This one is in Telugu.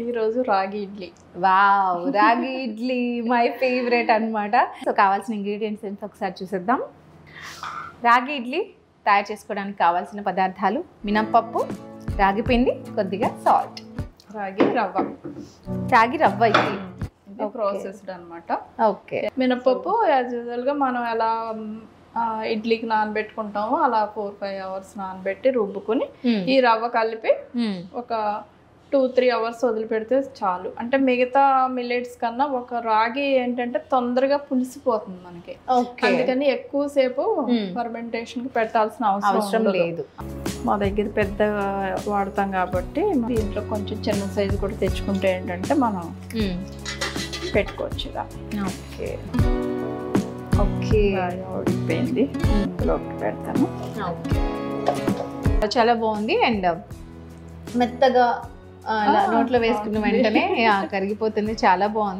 ఈరోజు రాగి ఇడ్లీ. వావ్, రాగి ఇడ్లీ మై ఫేవరెట్ అన్నమాట. సో కావాల్సిన ఇంగ్రీడియంట్స్ ఏంటో ఒకసారి చూసేద్దాం. రాగి ఇడ్లీ తయారు చేసుకోవడానికి కావాల్సిన పదార్థాలు: మినప్పప్పు, రాగి పిండి, కొద్దిగా సాల్ట్. రాగి రవ్వ ఇడ్లీ ప్రాసెస్డ్ అనమాట. ఓకే. మినపప్పు యాజ్ యూజువల్గా మనం ఎలా ఇడ్లీకి నానబెట్టుకుంటామో అలా 4-5 అవర్స్ నానబెట్టి రుబ్బుకుని ఈ రవ్వ కలిపి ఒక 2-3 అవర్స్ వదిలిపెడితే చాలు. అంటే మిగతా మిల్లెట్స్ కన్నా ఒక రాగి ఏంటంటే తొందరగా పులిసిపోతుంది మనకి, అందుకని ఎక్కువసేపు ఫర్మెంటేషన్ కి పెట్టాల్సిన అవసరం లేదు. మా దగ్గర పెద్ద వాడతాం కాబట్టి దీంట్లో కొంచెం చిన్న సైజు కూడా తెచ్చుకుంటే ఏంటంటే మనం పెట్టుకోవచ్చు ఇలా. ఓకే ఓకే, ఉడిపోయింది, ఇందులోకి పెడతాను. చాలా బాగుంది. అండ్ మెత్తగా నోట్లో వేసుకున్న వెంటనే కరిగిపోతుంది. చాలా బాగుంది.